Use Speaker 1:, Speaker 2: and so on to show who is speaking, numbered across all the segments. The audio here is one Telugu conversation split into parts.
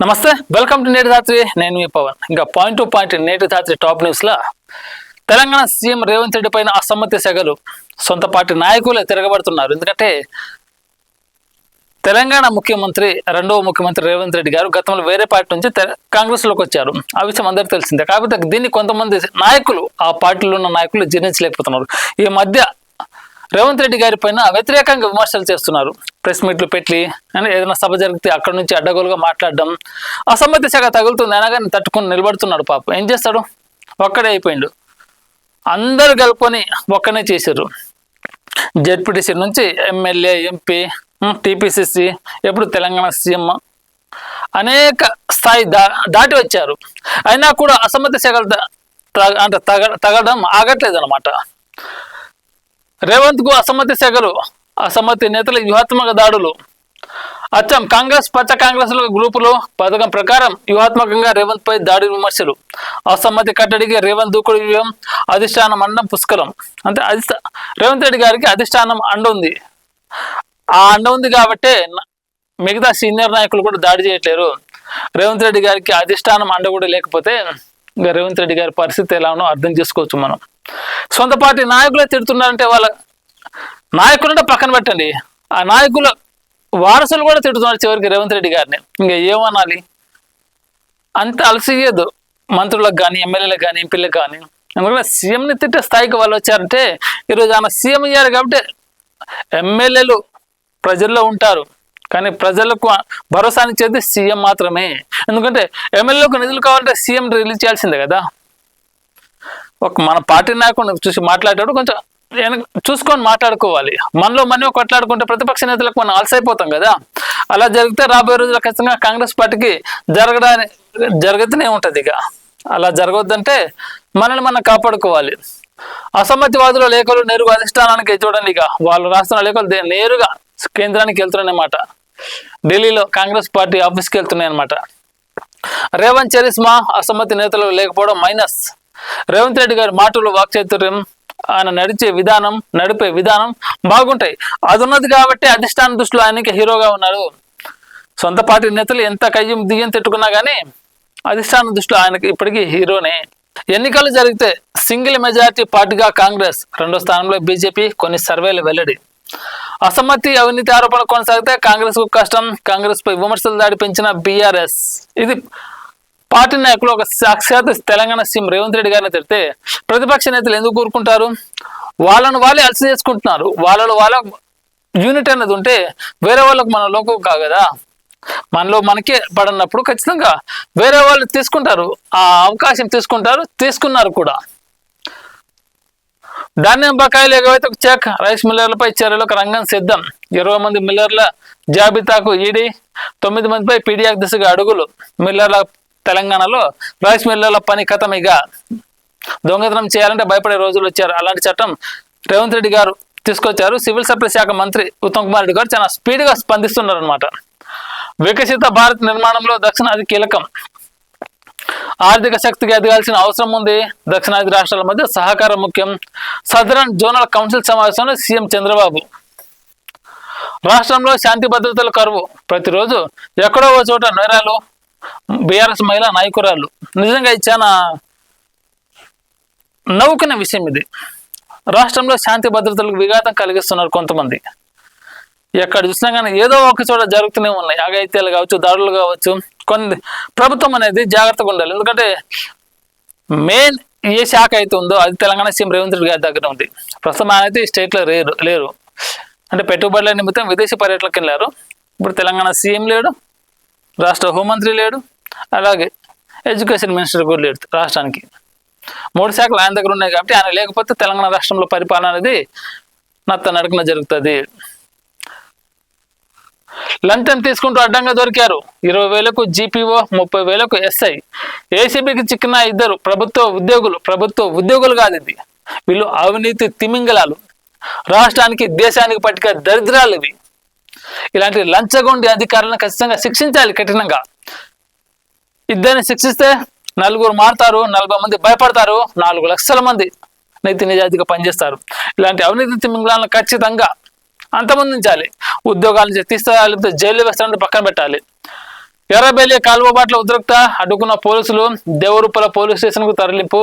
Speaker 1: నమస్తే, వెల్కమ్ టు నేటి రాత్రి. నేను మీ పవన్. ఇంకా పాయింట్ టు పాయింట్ నేటి రాత్రి టాప్ న్యూస్లో తెలంగాణ సీఎం రేవంత్ రెడ్డి పైన అసమ్మతి సెగలు. సొంత పార్టీ నాయకులే తిరగబడుతున్నారు. ఎందుకంటే తెలంగాణ ముఖ్యమంత్రి, రెండవ ముఖ్యమంత్రి రేవంత్ రెడ్డి గారు గతంలో వేరే పార్టీ నుంచి కాంగ్రెస్లోకి వచ్చారు. ఆ విషయం అందరికీ తెలిసిందే. కాకపోతే దీన్ని కొంతమంది నాయకులు, ఆ పార్టీలో ఉన్న నాయకులు జీర్ణించలేకపోతున్నారు. ఈ మధ్య రేవంత్ రెడ్డి గారి పైన వ్యతిరేకంగా విమర్శలు చేస్తున్నారు. ప్రెస్ మీట్లు పెట్టి అని ఏదైనా సభ జరిగితే అక్కడ నుంచి అడ్డగోలుగా మాట్లాడడం, అసమ్మతి శాఖ తగులుతుంది అనగానే తట్టుకుని నిలబడుతున్నాడు. పాపం ఏం చేస్తాడు, ఒక్కడే అయిపోయిండు. అందరు కలుపుకొని ఒక్కనే చేశారు. జెడ్పీటీసీ నుంచి ఎమ్మెల్యే, ఎంపీ, టీపీసీసీ, ఎప్పుడు తెలంగాణ సీఎం అనేక స్థాయి దాటి వచ్చారు. అయినా కూడా అసమ్మతి శాఖలు అంటే తగడం ఆగట్లేదు అనమాట. రేవంత్ కు అసమ్మతి శాఖలు, అసమ్మతి నేతల వ్యూహాత్మక దాడులు. అచ్చం కాంగ్రెస్, పచ్చ కాంగ్రెస్ గ్రూపులు పథకం ప్రకారం వ్యూహాత్మకంగా రేవంత్ పై దాడి విమర్శలు. అసమ్మతి కట్టడికి రేవంత్ దూకుడు వ్యూహం, అధిష్టానం అండం పుష్కలం. అంటే రేవంత్ రెడ్డి గారికి అధిష్టానం అండ ఉంది. ఆ అండ ఉంది కాబట్టే మిగతా సీనియర్ నాయకులు కూడా దాడి చేయట్లేరు. రేవంత్ రెడ్డి గారికి అధిష్టానం అండ కూడా లేకపోతే ఇంకా రేవంత్ రెడ్డి గారి పరిస్థితి ఎలా ఉన్నో అర్థం చేసుకోవచ్చు మనం. సొంత పార్టీ నాయకులే తిడుతున్నారంటే వాళ్ళ నాయకులంటే పక్కన పెట్టండి, ఆ నాయకుల వారసులు కూడా తిడుతున్నారు చివరికి రేవంత్ రెడ్డి గారిని. ఇంకా ఏమనాలి, అంత అలసియదు మంత్రులకు కానీ, ఎమ్మెల్యేలకు కానీ, ఎంపీలకు కానీ. ఎందుకంటే సీఎంని తిట్టే స్థాయికి వాళ్ళు వచ్చారంటే ఈరోజు ఆయన సీఎం అయ్యారు కాబట్టి ఎమ్మెల్యేలు ప్రజల్లో ఉంటారు, కానీ ప్రజలకు భరోసానిచ్చేది సీఎం మాత్రమే. ఎందుకంటే ఎమ్మెల్యేలకు నిధులు కావాలంటే సీఎం రిలీజ్ చేయాల్సిందే కదా. మన పార్టీ నాయకుడిని చూసి మాట్లాడేటప్పుడు కొంచెం చూసుకొని మాట్లాడుకోవాలి. మనలో మనమే కొట్లాడుకుంటే ప్రతిపక్ష నేతలకు మనం అలసైపోతాం కదా. అలా జరిగితే రాబోయే రోజుల్లో ఖచ్చితంగా కాంగ్రెస్ పార్టీకి జరగతూనే ఉంటుంది. ఇక అలా జరగొద్దంటే మనల్ని మనం కాపాడుకోవాలి. అసమ్మతివాదుల లేఖలు నేరుగా అధిష్టానానికి చూడండి. ఇక వాళ్ళు రాస్తున్న లేఖలు నేరుగా కేంద్రానికి వెళ్తున్నాయన్నమాట. ఢిల్లీలో కాంగ్రెస్ పార్టీ ఆఫీస్కి వెళ్తున్నాయి అనమాట. రేవంత్ చరిస్మా, అసమ్మతి నేతలు లేకపోవడం మైనస్. రేవంత్ రెడ్డి గారి మాటలు, వాక్చాతుర్యం, ఆయన నడిపే విధానం బాగుంటాయి. అది ఉన్నది కాబట్టి అధిష్టాన దృష్టిలో ఆయనకి హీరోగా ఉన్నారు. సొంత పార్టీ నేతలు ఎంత కయ్యం దియ్యం తిట్టుకున్నా కానీ అధిష్టాన దృష్టిలో ఆయనకి ఇప్పటికీ హీరోనే. ఎన్నికలు జరిగితే సింగిల్ మెజారిటీ పార్టీగా కాంగ్రెస్, రెండో స్థానంలో బీజేపీ, కొన్ని సర్వేలు వెల్లడి. అసమ్మతి, అవినీతి ఆరోపణలు కొనసాగితే కాంగ్రెస్ కు కష్టం. కాంగ్రెస్ పై విమర్శలు దాడి పెంచిన బీఆర్ఎస్. ఇది పార్టీ నాయకులు ఒక సాక్షాత్ తెలంగాణ సీఎం రేవంత్ రెడ్డి గారిని తిడితే ప్రతిపక్ష నేతలు ఎందుకు కూరుకుంటారు? వాళ్ళను వాళ్ళే అలసి చేసుకుంటున్నారు. వాళ్ళ యూనిట్ అనేది ఉంటే వేరే వాళ్ళకు మన లోకం కాగదా. మనలో మనకే పడనప్పుడు ఖచ్చితంగా వేరే వాళ్ళు తీసుకుంటారు, ఆ అవకాశం తీసుకున్నారు కూడా. ధాన్యం బకాయిలు ఎగవేతకు చెక్. రైస్ మిల్లర్లపై చర్యలకు రంగం సిద్ధం. 20 మంది మిల్లర్ల జాబితాకు ఈడీ, 9 మందిపై పీడియాక్ దిశగా అడుగులు. మిల్లర్ల తెలంగాణలో రైస్ మిల్లర్ల పని కథం. ఇక దొంగతనం చేయాలంటే భయపడే రోజులు వచ్చారు. అలాంటి చట్టం రేవంత్ రెడ్డి గారు తీసుకొచ్చారు. సివిల్ సప్లై శాఖ మంత్రి ఉత్తమ్ కుమార్ రెడ్డి గారు చాలా స్పీడ్గా స్పందిస్తున్నారు అనమాట. వికసిత భారత్ నిర్మాణంలో దక్షిణాది కీలకం. ఆర్థిక శక్తికి ఎదగాల్సిన అవసరం ఉంది. దక్షిణాది రాష్ట్రాల మధ్య సహకారం ముఖ్యం. సదరన్ జోనల్ కౌన్సిల్ సమావేశంలో సీఎం చంద్రబాబు. రాష్ట్రంలో శాంతి భద్రతల కరువు. ప్రతిరోజు ఎక్కడో ఓ చోట నేరాలు. బీఆర్ఎస్ మహిళా నాయకురాలు. నిజంగా చాలా నవ్వుకునే విషయం ఇది. రాష్ట్రంలో శాంతి భద్రతలకు విఘాతం కలిగిస్తున్నారు కొంతమంది. ఎక్కడ చూసినా కానీ ఏదో ఒక చోట జరుగుతూనే ఉన్నాయి. అఘాయిత్యాలు కావచ్చు, దాడులు కావచ్చు. కొన్ని ప్రభుత్వం అనేది జాగ్రత్తగా ఉండాలి. ఎందుకంటే మెయిన్ ఏ శాఖ అయితే ఉందో అది తెలంగాణ సీఎం రేవంత్ రెడ్డి గారి దగ్గర ఉంది. ప్రస్తుతం ఆయన అయితే ఈ స్టేట్లో లేరు. అంటే పెట్టుబడుల నిమిత్తం విదేశీ పర్యటనకు వెళ్ళారు. ఇప్పుడు తెలంగాణ సీఎం లేడు, రాష్ట్ర హోంమంత్రి లేడు, అలాగే ఎడ్యుకేషన్ మినిస్టర్ కూడా లేడు. రాష్ట్రానికి 3 శాఖలు ఆయన దగ్గర ఉన్నాయి కాబట్టి ఆయన లేకపోతే తెలంగాణ రాష్ట్రంలో పరిపాలన అనేది నడకన జరుగుతుంది. లంచం తీసుకుంటూ అడ్డంగా దొరికారు. 20,000కు జీపీఓ, 30,000కు ఎస్ఐ. ఏసీబీకి చిక్కిన 2 ప్రభుత్వ ఉద్యోగులు కాదు ఇది. వీళ్ళు అవినీతి తిమింగలాలు. రాష్ట్రానికి, దేశానికి పట్టిక దరిద్రాలు ఇవి. ఇలాంటి లంచగొండి అధికారులను ఖచ్చితంగా శిక్షించాలి కఠినంగా. 2 శిక్షిస్తే 4 మారుతారు, 40 మంది భయపడతారు, 4 లక్షల మంది నీతి నిజాయితీగా పనిచేస్తారు. ఇలాంటి అవినీతి తిమింగలాలను ఖచ్చితంగా అంతమందించాలి. ఉద్యోగాల నుంచి తీస్తే జైలు వేస్తారంటే పక్కన పెట్టాలి. ఎర్రబెల్లి కాల్వబాట్ల ఉద్రిక్త, అడ్డుకున్న పోలీసులు, దేవరూపల పోలీస్ స్టేషన్ కు తరలింపు.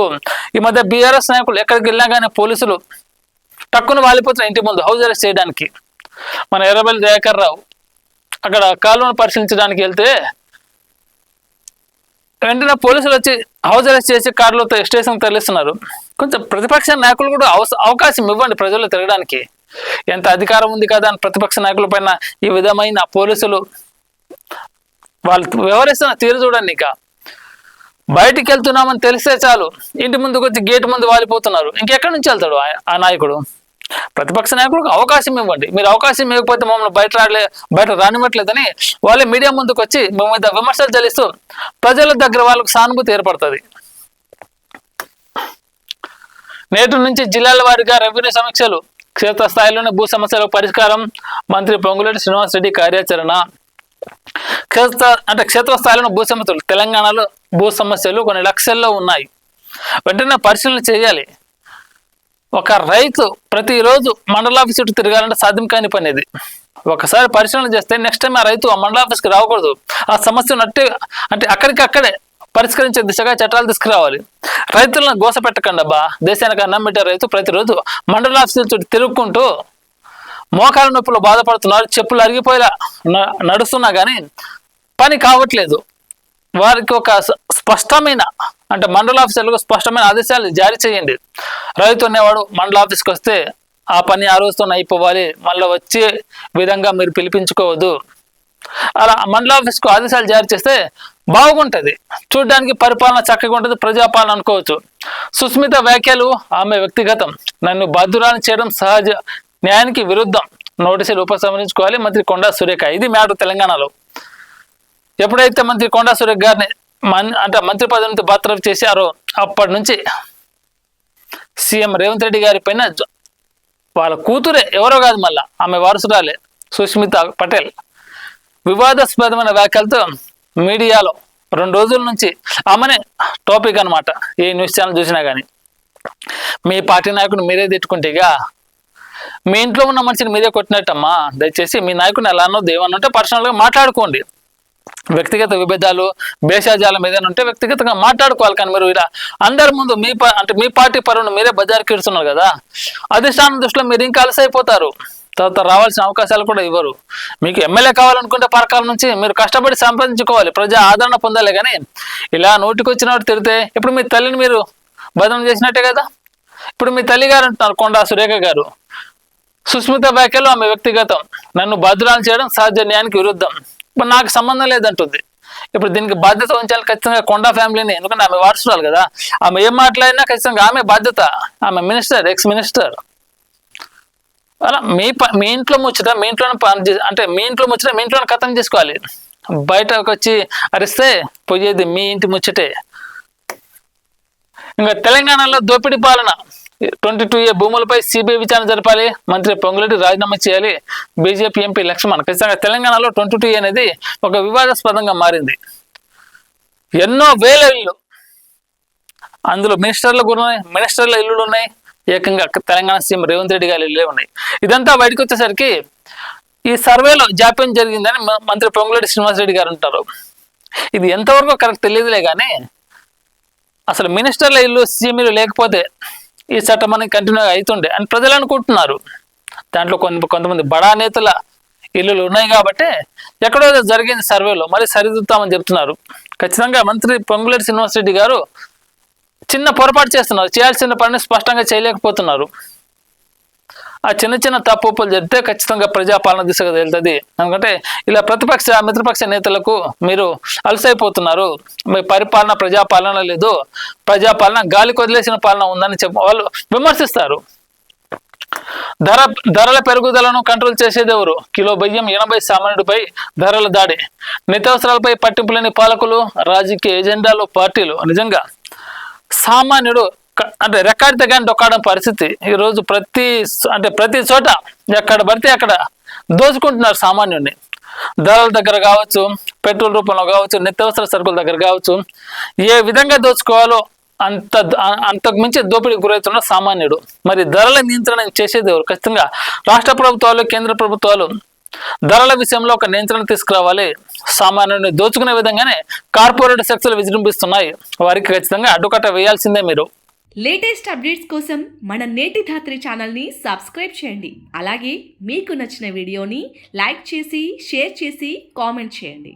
Speaker 1: ఈ మధ్య బీఆర్ఎస్ నాయకులు ఎక్కడికి వెళ్ళినా కానీ పోలీసులు టక్కున వాలిపోతున్నారు ఇంటి ముందు హౌస్ అరెస్ట్ చేయడానికి. మన ఎర్రబెల్లి దయాకర్ రావు అక్కడ కాలువను పరిశీలించడానికి వెళ్తే వెంటనే పోలీసులు వచ్చి హౌస్ అరెస్ట్ చేసి కారులో స్టేషన్కి తరలిస్తున్నారు. కొంచెం ప్రతిపక్ష నాయకులు కూడా అవకాశం ఇవ్వండి ప్రజల్లో తిరగడానికి. ఎంత అధికారం ఉంది కదా అని ప్రతిపక్ష నాయకుల పైన ఈ విధమైన పోలీసులు వాళ్ళు వ్యవహరిస్తున్న తీరు చూడండి. ఇక బయటికి వెళ్తున్నామని తెలిస్తే చాలు ఇంటి ముందుకు వచ్చి గేట్ ముందు వాలిపోతున్నారు. ఇంకెక్కడి నుంచి వెళ్తాడు ఆ నాయకుడు? ప్రతిపక్ష నాయకులకు అవకాశం ఇవ్వండి. మీరు అవకాశం ఇవ్వకపోతే మమ్మల్ని బయట రానివ్వట్లేదని వాళ్ళే మీడియా ముందుకు వచ్చి మేము మీద విమర్శలు చెల్లిస్తూ ప్రజల దగ్గర వాళ్ళకు సానుభూతి ఏర్పడుతుంది. నేటి నుంచి జిల్లాల వారీగా రెవెన్యూ సమీక్షలు, క్షేత్రస్థాయిలోనే భూ సమస్యలకు పరిష్కారం. మంత్రి పొంగులేటి శ్రీనివాసరెడ్డి కార్యాచరణ. క్షేత్రస్థాయిలో భూ సమస్యలు, తెలంగాణలో భూ సమస్యలు కొన్ని లక్షల్లో ఉన్నాయి. వెంటనే పరిశీలన చేయాలి. ఒక రైతు ప్రతిరోజు మండలాఫీస్ చుట్టూ తిరగాలంటే సాధ్యం కాని పని ఇది. ఒకసారి పరిశీలన చేస్తే నెక్స్ట్ టైం ఆ రైతు ఆ మండలాఫీస్కి రాకూడదు. ఆ సమస్యను అక్కడికక్కడే పరిష్కరించే దిశగా చట్టాలు తీసుకురావాలి. రైతులను గోసపెట్టకండి అబ్బా. దేశానికి అన్నం పెట్టే రైతు ప్రతిరోజు మండలాఫీసుల చుట్టూ తిరుగుకుంటూ మోకాల నొప్పులు బాధపడుతున్నారు. చెప్పులు అరిగిపోయేలా నడుస్తున్నా కానీ పని కావట్లేదు. వారికి ఒక స్పష్టమైన మండల ఆఫీసర్లకు స్పష్టమైన ఆదేశాలు జారీ చేయండి. రైతు అనేవాడు మండల ఆఫీస్కి వస్తే ఆ పని ఆ రోజుతో అయిపోవాలి, మళ్ళీ వచ్చే విధంగా మీరు పిలిపించుకోవద్దు. అలా మండల ఆఫీస్కు ఆదేశాలు జారీ చేస్తే బాగుంటుంది. చూడడానికి పరిపాలన చక్కగా ఉంటుంది, ప్రజాపాలన అనుకోవచ్చు. సుస్మిత వ్యాఖ్యలు ఆమె వ్యక్తిగతం, నన్ను బాధ్యురాలు చేయడం సహజ న్యాయానికి విరుద్ధం, నోటీసులు ఉపసంహరించుకోవాలి మంత్రి కొండా సురేఖ. ఇది మ్యాటర్ తెలంగాణలో. ఎప్పుడైతే మంత్రి కొండా సురేఖ గారిని మంత్రి పదవి నుంచి బర్తరఫ్ చేశారో అప్పటి నుంచి సీఎం రేవంత్ రెడ్డి గారి పైన వాళ్ళ కూతురే, ఎవరో కాదు మళ్ళా ఆమె వారసురాలే సుస్మిత పటేల్ వివాదాస్పదమైన వ్యాఖ్యలతో మీడియాలో 2 రోజుల నుంచి ఆమెనే టాపిక్ అనమాట. ఏ న్యూస్ ఛానల్ చూసినా కానీ మీ పార్టీ నాయకుని మీరే తిట్టుకుంటేగా మీ ఇంట్లో ఉన్న మనిషిని మీరే కొట్టినట్టమ్మా. దయచేసి మీ నాయకుని ఎలా అన్నో దేవన్నంటే పర్సనల్గా మాట్లాడుకోండి. వ్యక్తిగత విభేదాలు భేషజాలం ఏదైనా ఉంటే వ్యక్తిగతంగా మాట్లాడుకోవాలి. కానీ మీరు ఇలా అందరి ముందు మీ పార్టీ పరువును మీరే బజార్కి ఇడుతున్నారు కదా. అధిష్టానం దృష్టిలో మీరు ఇంకా అలసైపోతారు. తర్వాత రావాల్సిన అవకాశాలు కూడా ఇవ్వరు. మీకు ఎమ్మెల్యే కావాలనుకుంటే పరకాల నుంచి మీరు కష్టపడి సంపాదించుకోవాలి, ప్రజా ఆదరణ పొందాలి. కానీ ఇలా నోటికి వచ్చినట్టు తిరిగితే ఇప్పుడు మీ తల్లిని మీరు బదనం చేసినట్టే కదా. ఇప్పుడు మీ తల్లి గారు అంటున్నారు కొండా సురేఖ గారు, సుస్మిత వ్యాఖ్యలు ఆమె వ్యక్తిగతం, నన్ను బాధ్యురాలు చేయడం సహజ న్యాయానికి విరుద్ధం, ఇప్పుడు నాకు సంబంధం లేదంటుంది. ఇప్పుడు దీనికి బాధ్యత ఉంచాలి ఖచ్చితంగా కొండా ఫ్యామిలీని. ఎందుకంటే ఆమె వారసురాలు కదా. ఆమె ఏం మాట్లాడినా ఖచ్చితంగా ఆమె బాధ్యత. ఆమె మినిస్టర్, ఎక్స్ మినిస్టర్. అలా మీ ఇంట్లో ముచ్చట మీ ఇంట్లోనే కథం చేసుకోవాలి. బయటకు వచ్చి అరిస్తే పోయేది మీ ఇంటి ముచ్చటే. ఇంకా తెలంగాణలో దోపిడీ పాలన, 22A భూములపై సిబిఐ విచారణ జరపాలి, మంత్రి పొంగులేటి రాజీనామా చేయాలి, బీజేపీ ఎంపీ లక్ష్మణ్. ఖచ్చితంగా తెలంగాణలో 22A అనేది ఒక వివాదాస్పదంగా మారింది. ఎన్నో వేల ఇళ్ళు, అందులో మినిస్టర్ల ఇల్లులు ఉన్నాయి, ఏకంగా తెలంగాణ సీఎం రేవంత్ రెడ్డి గారి ఇళ్ళే ఉన్నాయి. ఇదంతా బయటకు వచ్చేసరికి ఈ సర్వేలో జాప్యం జరిగిందని మంత్రి పొంగులేటి శ్రీనివాసరెడ్డి గారు అంటారు. ఇది ఎంతవరకు కరెక్ట్ తెలియదులే కానీ అసలు మినిస్టర్ల ఇల్లు సీఎంలు లేకపోతే ఈ చట్టం అనేది కంటిన్యూ అవుతుండే అని ప్రజలు అనుకుంటున్నారు. దాంట్లో కొంతమంది బడా నేతల ఇల్లులు ఉన్నాయి కాబట్టి ఎక్కడో జరిగింది సర్వేలో, మరి సరిదిద్దుతామని చెప్తున్నారు. ఖచ్చితంగా మంత్రి పొంగులేటి శ్రీనివాసరెడ్డి గారు చిన్న పొరపాటు చేస్తున్నారు, చేయాల్సిన పనిని స్పష్టంగా చేయలేకపోతున్నారు. ఆ చిన్న తప్పులు జరిగితే ఖచ్చితంగా ప్రజాపాలన దిశగా వెళ్తుంది. ఎందుకంటే ఇలా మిత్రపక్ష నేతలకు మీరు అలసైపోతున్నారు. మీ పరిపాలన ప్రజాపాలన లేదు, ప్రజాపాలన గాలికి వదిలేసిన పాలన ఉందని వాళ్ళు విమర్శిస్తారు. ధరల పెరుగుదలను కంట్రోల్ చేసేది ఎవరు? కిలో బియ్యం 80 సామాన్యుడిపై ధరల దాడి, నిత్యావసరాలపై పట్టింపు లేని పాలకులు, రాజకీయ ఎజెండాలు, పార్టీలు. నిజంగా సామాన్యుడు రెక్కాడితే కానీ డొక్కాడడం పరిస్థితి. ఈరోజు ప్రతి చోట ఎక్కడ పడితే అక్కడ దోచుకుంటున్నారు సామాన్యుడిని. ధరల దగ్గర కావచ్చు, పెట్రోల్ రూపంలో కావచ్చు, నిత్యావసర సరుకుల దగ్గర కావచ్చు, ఏ విధంగా దోచుకోవాలో అంతకు మించి దోపిడీకి గురవుతున్న సామాన్యుడు. మరి ధరల నియంత్రణ చేసేది ఎవరు? ఖచ్చితంగా రాష్ట్ర ప్రభుత్వాలు, కేంద్ర ప్రభుత్వాలు ధరల విషయంలో ఒక నియంత్రణ తీసుకురావాలి. సామాన్యుని దోచుకునే విధంగానే కార్పొరేట్ శక్తులు విజృంభిస్తున్నాయి. వారికి ఖచ్చితంగా అడ్డుకట్ట వేయాల్సిందే మీరు.
Speaker 2: లేటెస్ట్ అప్డేట్స్ కోసం మన నేటి ధాత్రి ఛానల్ని సబ్స్క్రైబ్ చేయండి. అలాగే మీకు నచ్చిన వీడియోని లైక్ చేసి షేర్ చేసి కామెంట్ చేయండి.